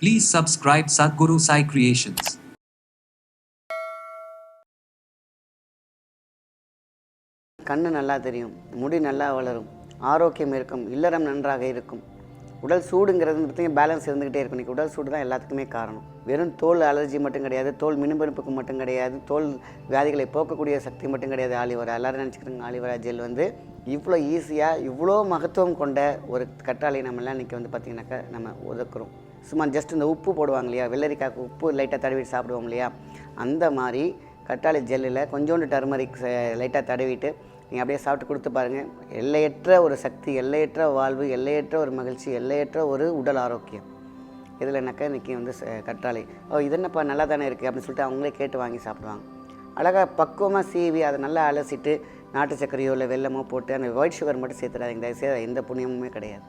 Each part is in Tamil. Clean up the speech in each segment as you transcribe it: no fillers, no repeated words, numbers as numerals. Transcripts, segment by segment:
Please subscribe Sadhguru Sai Creations. கண்ணு நல்லா தெரியும், முடி நல்லா வளரும், ஆரோக்கியம் இருக்கும், இல்லறம் நன்றாக இருக்கும். உடல் சூடுங்கிறது பார்த்தீங்கன்னா பேலன்ஸ் இருந்துக்கிட்டே இருக்கும். இன்றைக்கி உடல் சூடு தான் எல்லாத்துக்குமே காரணம். வெறும் தோல் அலர்ஜி மட்டும் கிடையாது, தோல் மினுமினுப்புக்கு மட்டும் கிடையாது, தோல் வியாதிகளை போக்கக்கூடிய சக்தி மட்டும் கிடையாது ஆலிவரா. எல்லோரும் நினச்சிக்கிறோங்க ஆலிவரா ஜெல் இவ்வளோ ஈஸியாக இவ்வளோ மகத்துவம் கொண்ட ஒரு கற்றாழை நம்மளாம் இன்றைக்கி பார்த்திங்கனாக்கா நம்ம ஒதுக்குறோம். சும்மா ஜஸ்ட் இந்த உப்பு போடுவாங்க இல்லையா, வெள்ளரிக்காய்க்கு உப்பு லைட்டாக தடவிட்டு சாப்பிடுவோம் இல்லையா, அந்த மாதிரி கற்றாழை ஜெல்லில் கொஞ்சோண்டு டர்மரிக் லைட்டாக தடவிட்டு நீங்கள் அப்படியே சாப்பிட்டு கொடுத்து பாருங்கள். எல்லையற்ற ஒரு சக்தி, எல்லையற்ற வாழ்வு, எல்லையற்ற ஒரு மகிழ்ச்சி, எல்லையற்ற ஒரு உடல் ஆரோக்கியம். இதில் இன்றைக்கி கற்றாழை இது என்னப்பா நல்லா தானே இருக்குது அப்படின்னு சொல்லிட்டு அவங்களே கேட்டு வாங்கி சாப்பிடுவாங்க. அழகாக பக்குவமாக சீவி அதை நல்லா அலசிட்டு நாட்டு சர்க்கரையோ இல்லை வெல்லமோ போட்டு அந்த ஒயிட் சுகர் மட்டும் சேர்த்துடாதீங்க. தயவுசெய்து எந்த புண்ணியமுமே கிடையாது.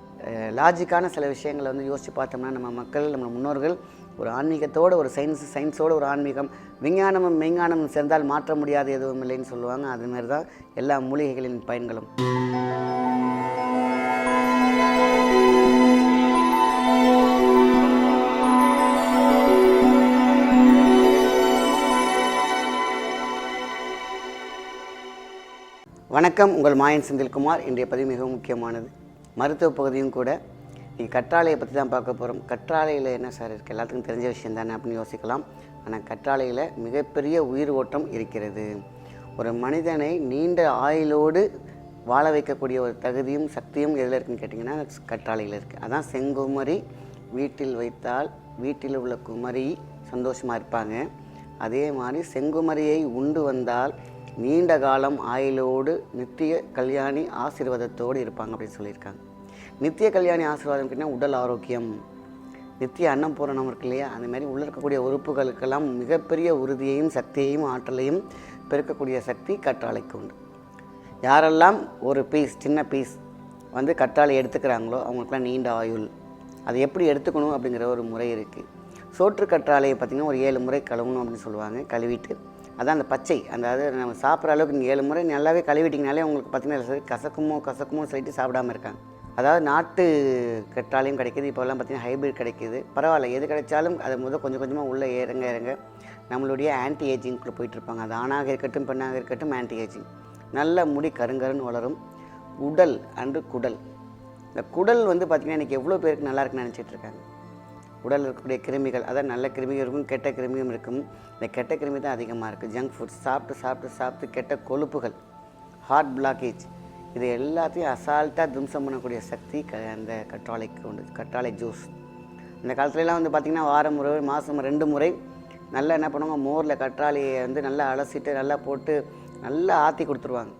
லாஜிக்கான சில விஷயங்களை யோசித்து பார்த்தோம்னா நம்ம மக்கள், நம்ம முன்னோர்கள் ஒரு ஆன்மீகத்தோடு ஒரு சயின்ஸோடு ஒரு ஆன்மீகம், விஞ்ஞானமும் மெய்ஞானமும் சேர்ந்தால் மாற்ற முடியாது எதுவும் இல்லைன்னு சொல்லுவாங்க. அதுமாரி தான் எல்லா மூலிகைகளின் பயன்களும். வணக்கம், உங்கள் மாயன் செந்தில்குமார். இன்றைய பதிவு மிகவும் முக்கியமானது, மருத்துவ பகுதியும் கூட. நீங்கள் கற்றாழையை பற்றி தான் பார்க்க போகிறோம். கற்றாழையில் என்ன சார் இருக்குது, எல்லாத்துக்கும் தெரிஞ்ச விஷயம் தானே அப்படின்னு யோசிக்கலாம். ஆனால் கற்றாழையில் மிகப்பெரிய உயிர் ஓட்டம் இருக்கிறது. ஒரு மனிதனை நீண்ட ஆயுளோடு வாழ வைக்கக்கூடிய ஒரு தகுதியும் சக்தியும் எதில் இருக்குன்னு கேட்டிங்கன்னா கற்றாழையில் இருக்குது. அதான் செங்குமரி வீட்டில் வைத்தால் வீட்டில் உள்ள குமரி சந்தோஷமாக இருப்பாங்க. அதே மாதிரி செங்குமரியை உண்டு வந்தால் நீண்ட காலம் ஆயுளோடு நித்திய கல்யாணி ஆசீர்வாதத்தோடு இருப்பாங்க அப்படின்னு சொல்லியிருக்காங்க. நித்திய கல்யாணி ஆசீர்வாதம் கேட்டிங்கன்னா உடல் ஆரோக்கியம், நித்திய அன்னம் பூரணம் இருக்கு இல்லையா, அந்தமாதிரி உள்ள இருக்கக்கூடிய உறுப்புகளுக்கெல்லாம் மிகப்பெரிய உறுதியையும் சக்தியையும் ஆற்றலையும் பெருக்கக்கூடிய சக்தி கற்றாழைக்கு உண்டு. யாரெல்லாம் ஒரு சின்ன பீஸ் கற்றாழை எடுத்துக்கிறாங்களோ அவங்களுக்குலாம் நீண்ட ஆயுள். அதை எப்படி எடுத்துக்கணும் அப்படிங்கிற ஒரு முறை இருக்குது. சோற்று கற்றாழையை பார்த்திங்கன்னா ஒரு 7 முறை கழுவணும் அப்படின்னு சொல்லுவாங்க. கழுவிட்டு அதான் அந்த பச்சை, அதாவது நம்ம சாப்பிட்ற அளவுக்கு நீங்கள் 7 முறை நல்லாவே கழுவிட்டிங்கனாலே உங்களுக்கு பார்த்திங்கன்னா கசக்குமோ சொல்லிட்டு சாப்பிடாமல் இருக்காங்க. அதாவது நாட்டு கற்றாழையும் கிடைக்கிது, இப்போல்லாம் பார்த்திங்கன்னா ஹைப்ரிட் கிடைக்கிது. பரவாயில்ல, எது கிடைச்சாலும் அதை கொஞ்சம் கொஞ்சமாக உள்ளே இறங்க நம்மளுடைய ஆன்டி ஏஜிங்குள்ளே போயிட்டுருப்பாங்க. அது ஆணாக இருக்கட்டும் பெண்ணாக இருக்கட்டும் ஆன்டி ஏஜிங். நல்ல முடி கருங்கருன்னு வளரும். உடல் அன்று குடல். இந்த குடல் பார்த்திங்கன்னா இன்றைக்கி எவ்வளோ பேருக்கு நல்லா இருக்குன்னு நினச்சிட்ருக்காங்க. உடலில் இருக்கக்கூடிய கிருமிகள், அதாவது நல்ல கிருமியும் இருக்கும், கெட்ட கிருமியும் இருக்கும். இந்த கெட்ட கிருமி தான் அதிகமாக இருக்குது. ஜங்க் ஃபுட்ஸ் சாப்பிட்டு கெட்ட கொழுப்புகள், ஹார்ட் பிளாக்கேஜ், இது எல்லாத்தையும் அசால்ட்டாக தும்சம் பண்ணக்கூடிய சக்தி அந்த கற்றாழைக்கு உண்டு. கற்றாழை ஜூஸ் இந்த காலத்துலலாம் பார்த்திங்கன்னா வாரம் முறை, மாதம் 2 முறை நல்லா என்ன பண்ணுவாங்க, மோரில் கற்றாழையை நல்லா அலசிட்டு நல்லா போட்டு நல்லா ஆற்றி கொடுத்துருவாங்க.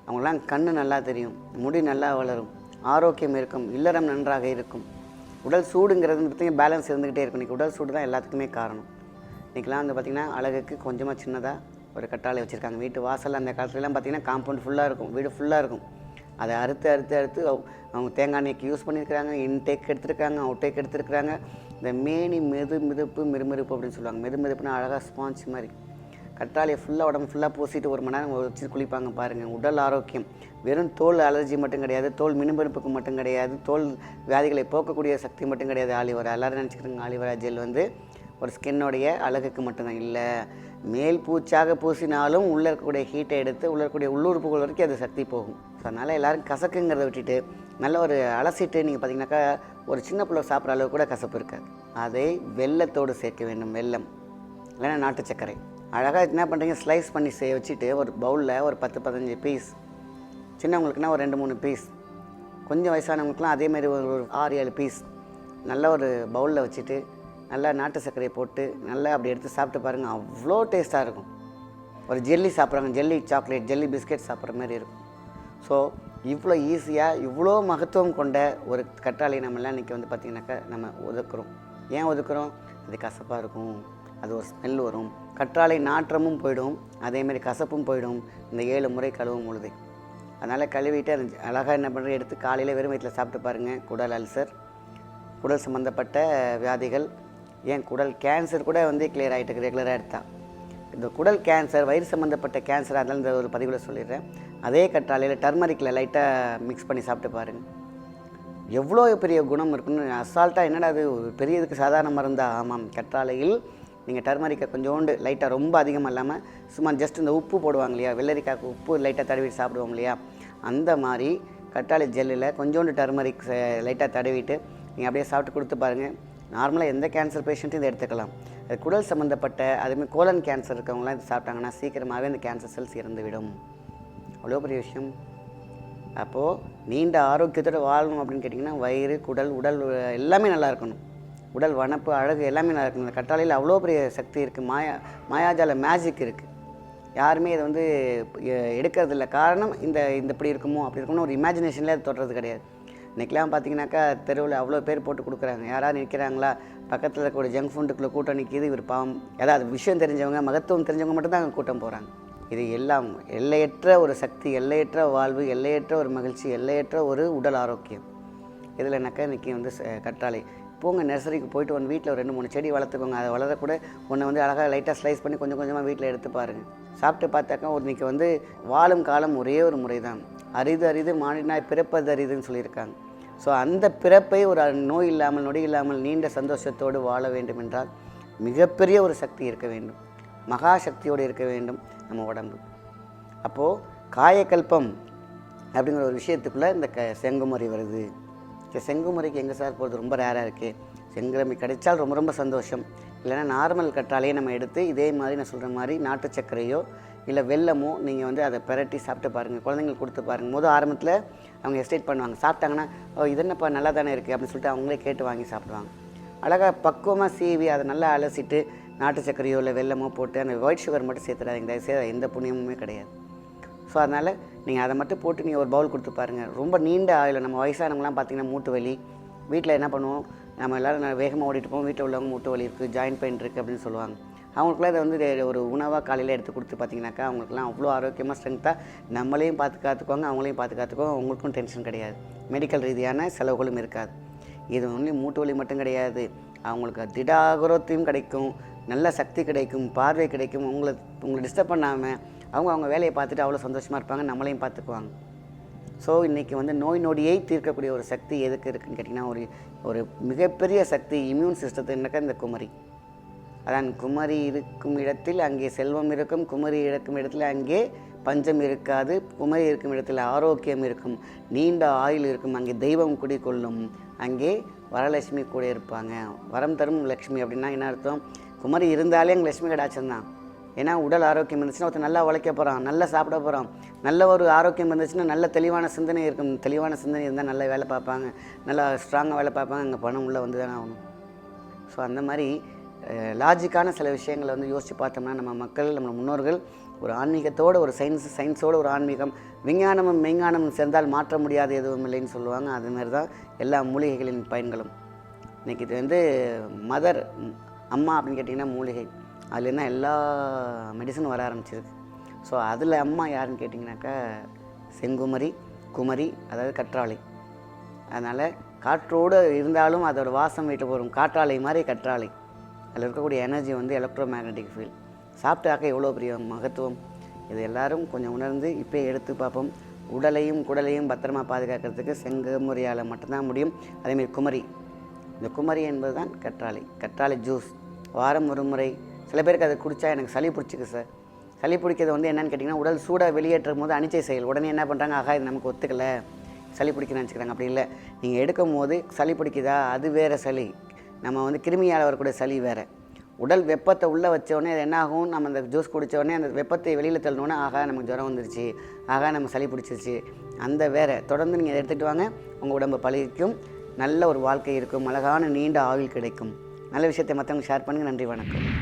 அவங்களாம் கண்ணு நல்லா தெரியும், முடி நல்லா வளரும், ஆரோக்கியம் இருக்கும், இல்லறம் நன்றாக இருக்கும். உடல் சூடுங்கிறது பார்த்திங்கன்னா பேலன்ஸ் இருந்துக்கிட்டே இருக்கும். இன்றைக்கி உடல் சூடு தான் எல்லாத்துக்குமே காரணம். இன்றைக்கெலாம் பார்த்திங்கன்னா அழகுக்கு கொஞ்சமாக சின்னதாக ஒரு கற்றாழை வச்சுருக்காங்க. வீட்டு வாசலில் அந்த காலத்துலலாம் பார்த்திங்கன்னா காம்பவுண்ட் ஃபுல்லாக இருக்கும், வீடு ஃபுல்லாக இருக்கும். அதை அறுத்து அவங்க தேங்காய் எண்ணெய்க்கு யூஸ் பண்ணியிருக்கிறாங்க, இன்டேக் எடுத்துருக்காங்க, அவுட்டேக் எடுத்துருக்குறாங்க. இந்த மேனி மிருமிருப்பு அப்படின்னு சொல்லுவாங்க. மிருமிருப்புனா அழகாக ஸ்பாஞ்ச் மாதிரி. கற்றாழையை ஃபுல்லாக உடம்பு ஃபுல்லாக பூசிட்டு 1 மணி நேரம் வச்சு குளிப்பாங்க பாருங்கள். உடல் ஆரோக்கியம். வெறும் தோல் அலர்ஜி மட்டும் கிடையாது, தோல் மினுமினுப்புக்கு மட்டும் கிடையாது, தோல் வியாதிகளை போக்கக்கூடிய சக்தி மட்டும் கிடையாது ஆலிவரா. எல்லோரும் நினச்சிக்கிறோங்க ஆலிவரா ஜெல் ஒரு ஸ்கின்னுடைய அழகுக்கு மட்டும்தான் இல்லை, மேல் பூச்சாக பூசினாலும் உள்ளே இருக்கக்கூடிய ஹீட்டை எடுத்து உள்ளே இருக்கக்கூடிய உள்ளுறுப்புகள் வரைக்கும் அது சக்தி போகும். ஸோ அதனால் எல்லோரும் கசக்குங்கிறத விட்டுட்டு நல்ல ஒரு அலசிட்டு நீங்கள் பார்த்திங்கனாக்கா ஒரு சின்ன பிள்ளை சாப்பிட்ற அளவுக்கு கூட கசப்பு இருக்காது. அதை வெல்லத்தோடு சேர்க்க வேண்டும். வெல்லம் இல்லைன்னா நாட்டு சர்க்கரை. அழகாக என்ன பண்ணுறீங்க, ஸ்லைஸ் பண்ணி வச்சுட்டு ஒரு பவுலில் ஒரு 10-15 பீஸ், சின்னவங்களுக்குனா ஒரு 2-3 பீஸ், கொஞ்சம் வயசானவங்களுக்குலாம் அதேமாதிரி ஒரு 6-7 பீஸ் நல்லா ஒரு பவுலில் வச்சுட்டு நல்லா நாட்டு சர்க்கரையை போட்டு நல்லா அப்படி எடுத்து சாப்பிட்டு பாருங்கள். அவ்வளோ டேஸ்ட்டாக இருக்கும். ஒரு ஜெல்லி சாப்பிட்றாங்க, ஜெல்லி சாக்லேட், ஜெல்லி பிஸ்கெட் சாப்பிட்ற மாதிரி இருக்கும். ஸோ இவ்வளோ ஈஸியாக இவ்வளோ மகத்துவம் கொண்ட ஒரு கற்றாழை நம்மளாம் இன்றைக்கி பார்த்திங்கனாக்கா நம்ம ஒதுக்குறோம். ஏன் ஒதுக்குறோம்? அது கசப்பாக இருக்கும், அது ஒரு ஸ்மெல் வரும். கற்றாழை நாற்றமும் போயிடும், அதேமாதிரி கசப்பும் போயிடும் இந்த 7 முறை கழுவும் பொழுது. அதனால் கழுவிட்டு அது அழகாக என்ன பண்ணுறது, எடுத்து காலையில் வெறும் வயிற்றில் சாப்பிட்டு பாருங்கள். குடல் அல்சர், குடல் சம்மந்தப்பட்ட வியாதிகள், ஏன் குடல் கேன்சர் கூட கிளியர் ஆகிட்டு ரெகுலராக எடுத்தால். இந்த குடல் கேன்சர், வயிறு சம்மந்தப்பட்ட கேன்சர், அதனால் இந்த ஒரு பதிவில் சொல்லிடுறேன். அதே கற்றாழையில் டர்மரிக்கில் லைட்டாக மிக்ஸ் பண்ணி சாப்பிட்டு பாருங்கள். எவ்வளோ பெரிய குணம் இருக்குன்னு அசால்ட்டாக என்னடா அது ஒரு பெரிய இதுக்கு சாதாரண மருந்தா? ஆமாம், கற்றாழையில் நீங்கள் டர்மரிக்கை கொஞ்சோண்டு லைட்டாக ரொம்ப அதிகமாக இல்லாமல் சும்மா ஜஸ்ட் இந்த உப்பு போடுவாங்க இல்லையா, வெள்ளரிக்காய்க்கு உப்பு லைட்டாக தடவிட்டு சாப்பிடுவோம் இல்லையா, அந்த மாதிரி கற்றாழை ஜெல்லில் கொஞ்சோண்டு டர்மரிக் லைட்டாக தடவிட்டு நீங்கள் அப்படியே சாப்பிட்டு கொடுத்து பாருங்கள். நார்மலாக எந்த கேன்சர் பேஷண்ட்டும் இதை எடுத்துக்கலாம். அது குடல் சம்மந்தப்பட்ட அதுமாதிரி கோலன் கேன்சர் இருக்கவங்களாம் இது சாப்பிட்டாங்கன்னா சீக்கிரமாகவே இந்த கேன்சர் செல்ஸ் இறந்துவிடும். அவ்வளோ பெரிய விஷயம். அப்போது நீண்ட ஆரோக்கியத்தோடு வாழணும் அப்படின்னு கேட்டிங்கன்னா வயிறு, குடல், உடல் எல்லாமே நல்லா இருக்கணும். உடல் வனப்பு, அழகு எல்லாமே நல்லா இருக்கணும். இந்த கற்றாழையில் அவ்வளோ பெரிய சக்தி இருக்குது. மாயாஜால மேஜிக் இருக்குது. யாருமே இதை வந்து எடுக்கிறதில்ல. காரணம் இந்த இப்படி இருக்குமோ அப்படி இருக்குமோ ஒரு இமேஜினேஷன்லேயே அது தொடுறது கிடையாது. இன்றைக்கெலாம் பார்த்தீங்கன்னாக்கா தெருவில் அவ்வளோ பேர் போட்டு கொடுக்குறாங்க. யாராவது நிற்கிறாங்களா, பக்கத்தில் இருக்கக்கூடிய ஜங்க் ஃபுட்டுக்குள்ளே கூட்டம் நிற்கிது. இவர் பாவம் ஏதாவது விஷயம் தெரிஞ்சவங்க, மகத்துவம் தெரிஞ்சவங்க மட்டும்தான் அங்கே கூட்டம் போகிறாங்க. இது எல்லாம் எல்லையற்ற ஒரு சக்தி, எல்லையற்ற வாழ்வு, எல்லையற்ற ஒரு மகிழ்ச்சி, எல்லையற்ற ஒரு உடல் ஆரோக்கியம். இதில் என்னக்கா இன்றைக்கி வந்து கற்றாழை போங்க, நர்சரிக்கு போயிட்டு வந்து வீட்டில் ஒரு 2-3 செடி வளர்த்துக்கோங்க. அதை வளரக்கூட ஒன்றை வந்து அழகாக லைட்டாக ஸ்லைஸ் பண்ணி கொஞ்சம் கொஞ்சமாக வீட்டில் எடுத்து பாருங்கள். சாப்பிட்டு பார்த்தாக்கா இன்றைக்கி வந்து வாழும் காலம் ஒரே ஒரு முறை தான். அரிது மானினாய் பிறப்பது அரிதுன்னு சொல்லியிருக்காங்க. ஸோ அந்த பிறப்பை ஒரு நோய் இல்லாமல், நொடி இல்லாமல், நீண்ட சந்தோஷத்தோடு வாழ வேண்டும் என்றால் மிகப்பெரிய ஒரு சக்தி இருக்க வேண்டும். மகா சக்தியோடு இருக்க வேண்டும் நம்ம உடம்பு. அப்போது காயக்கல்பம் அப்படிங்கிற ஒரு விஷயத்துக்குள்ளே இந்த செங்குமரி வருது. செங்குமரிக்கு எங்கே சார் போகிறது? ரொம்ப ரேராக இருக்குது. செங்குமரி கிடைச்சால் ரொம்ப ரொம்ப சந்தோஷம். இல்லைனா நார்மல் கற்றாழையே நம்ம எடுத்து இதே மாதிரி நான் சொல்கிற மாதிரி நாட்டு சர்க்கரையோ இல்லை வெல்லமோ நீங்கள் வந்து அதை பிரட்டி சாப்பிட்டு பாருங்கள். குழந்தைங்களுக்கு கொடுத்து பாருங்கள். ஆரம்பத்தில் அவங்க எஸ்டேட் பண்ணுவாங்க. சாப்பிட்டாங்கன்னா இது என்னப்பா நல்லா தானே இருக்குது அப்படின்னு சொல்லிட்டு அவங்களே கேட்டு வாங்கி சாப்பிடுவாங்க. அழகாக பக்குவமாக சீவி அதை நல்லா அலசிட்டு நாட்டு சர்க்கரையோ இல்லை வெல்லமோ போட்டு அந்த ஒயிட் சுகர் மட்டும் சேர்த்துடாதீங்க. தயவுசெய்து எந்த புண்ணியமுமே கிடையாது. ஸோ அதனால் நீங்கள் அதை மட்டும் போட்டு நீங்கள் ஒரு பவுல் கொடுத்து பாருங்கள். ரொம்ப நீண்ட ஆயில். நம்ம வயசானவங்களாம் பார்த்திங்கன்னா மூட்டு வலி, வீட்டில் என்ன பண்ணுவோம், நம்ம எல்லோரும் வேகமாக ஓடிட்டு போவோம். வீட்டில் உள்ளவங்க மூட்டு வலி இருக்குது, ஜாயின்ட் பெயின் இருக்குது அப்படின்னு சொல்லுவாங்க. அவங்களுக்குலாம் இதை வந்து ஒரு உணவாக காலையில் எடுத்து கொடுத்து பார்த்திங்கனாக்கா அவங்களுக்குலாம் அவ்வளோ ஆரோக்கியமாக ஸ்ட்ரென்த்தாக நம்மளையும் பார்த்துக்குவாங்க, அவங்களையும் பார்த்துக்குவாங்க. அவங்களுக்கும் டென்ஷன் கிடையாது. மெடிக்கல் ரீதியான செலவுகளும் இருக்காது. இது ஒன்லி மூட்டு வலி மட்டும் கிடையாது, அவங்களுக்கு திடாகரோத்தையும் கிடைக்கும், நல்ல சக்தி கிடைக்கும், பார்வை கிடைக்கும். உங்களை டிஸ்டர்ப் பண்ணாமல் அவங்க வேலையை பார்த்துட்டு அவ்வளோ சந்தோஷமாக இருப்பாங்க, நம்மளையும் பார்த்துக்குவாங்க. ஸோ இன்றைக்கி வந்து நோய் நொடியை தீர்க்கக்கூடிய ஒரு சக்தி எதுக்கு இருக்குதுன்னு கேட்டிங்கன்னா ஒரு மிகப்பெரிய சக்தி இம்யூன் சிஸ்டத்துனாக்கா இந்த குமரி. அதான் குமரி இருக்கும் இடத்தில் அங்கே செல்வம் இருக்கும், குமரி இருக்கும் இடத்துல அங்கே பஞ்சம் இருக்காது, குமரி இருக்கும் இடத்துல ஆரோக்கியம் இருக்கும், நீண்ட ஆயுள் இருக்கும், அங்கே தெய்வம் குடிக்கொள்ளும், அங்கே வரலட்சுமி கூட இருப்பாங்க. வரம் தரும் லக்ஷ்மி அப்படின்னா என்ன அர்த்தம்? குமரி இருந்தாலே அங்கே லட்சுமி கடாட்சம் தான். ஏன்னா உடல் ஆரோக்கியம் இருந்துச்சுன்னா ஒருத்தர் நல்லா உழைக்க போகிறான், நல்லா சாப்பிட போகிறான். நல்ல ஒரு ஆரோக்கியம் இருந்துச்சுன்னா நல்ல தெளிவான சிந்தனை இருக்கும். தெளிவான சிந்தனை இருந்தால் நல்ல வேலை பார்ப்பாங்க, நல்லா ஸ்ட்ராங்காக வேலை பார்ப்பாங்க. அங்கே பணம் உள்ளே வந்து தானே ஆகணும். ஸோ அந்த மாதிரி லாஜிக்கான சில விஷயங்களை வந்து யோசித்து பார்த்தோம்னா நம்ம மக்கள், நம்ம முன்னோர்கள் ஒரு ஆன்மீகத்தோடு ஒரு சயின்ஸோடு ஒரு ஆன்மீகம், விஞ்ஞானமும் மெய்ஞானமும் சேர்ந்தால் மாற்ற முடியாது எதுவும் இல்லைன்னு சொல்லுவாங்க. அதுமாரி தான் எல்லா மூலிகைகளின் பயன்களும். இன்றைக்கி இது வந்து மதர் அம்மா அப்படின்னு கேட்டிங்கன்னா மூலிகை, அதுலேருந்து எல்லா மெடிசனும் வர ஆரம்பிச்சிருக்கு. ஸோ அதில் அம்மா யாருன்னு கேட்டிங்கனாக்கா செங்குமரி, குமரி, அதாவது கற்றாழை. அதனால் காற்றோடு இருந்தாலும் அதோட வாசம் வீட்டு போகும். காற்றாழை மாதிரி கற்றாழை. அதில் இருக்கக்கூடிய எனர்ஜி வந்து எலக்ட்ரோ மேக்னட்டிக் ஃபீல்ட். சாப்பிட்டாக்க எவ்வளோ பெரிய மகத்துவம். இது எல்லோரும் கொஞ்சம் உணர்ந்து இப்போ எடுத்து பார்ப்போம். உடலையும் குடலையும் பத்திரமா பாதுகாக்கிறதுக்கு செங்குமரியால் மட்டும்தான் முடியும். அதேமாதிரி குமரி, இந்த குமரி என்பது தான் கற்றாழை. கற்றாழை ஜூஸ் வாரம் ஒரு முறை. சில பேருக்கு அதை குடித்தா எனக்கு சளி பிடிச்சிக்கு சார். சளி பிடிக்கிறது வந்து என்னென்னு கேட்டிங்கன்னா உடல் சூடாக வெளியேற்றும் போது அனிச்சை செயல். உடனே என்ன பண்ணுறாங்க, ஆகா இது நமக்கு ஒத்துக்கலை, சளி பிடிக்கணும்னு நினச்சிக்கிறாங்க. அப்படி இல்லை. நீங்கள் எடுக்கும் போது சளி பிடிக்குதா, அது வேறு சளி. நம்ம வந்து கிருமியால் வரக்கூடிய சளி வேறு. உடல் வெப்பத்தை உள்ளே வச்சோடனே அது என்ன ஆகும், நம்ம அந்த ஜூஸ் குடித்தோடனே அந்த வெப்பத்தை வெளியில் தள்ளணுன்னே ஆகா நமக்கு ஜுரம் வந்துருச்சு, ஆகா நம்ம சளி பிடிச்சிருச்சு, அந்த வேறு. தொடர்ந்து நீங்கள் எடுத்துகிட்டு வாங்க, உங்கள் உடம்பு பழகிக்கும், நல்ல ஒரு வாழ்க்கை இருக்கும், அழகான நீண்ட ஆயுள் கிடைக்கும். நல்ல விஷயத்தை மற்றவங்க ஷேர் பண்ணுங்கள். நன்றி, வணக்கம்.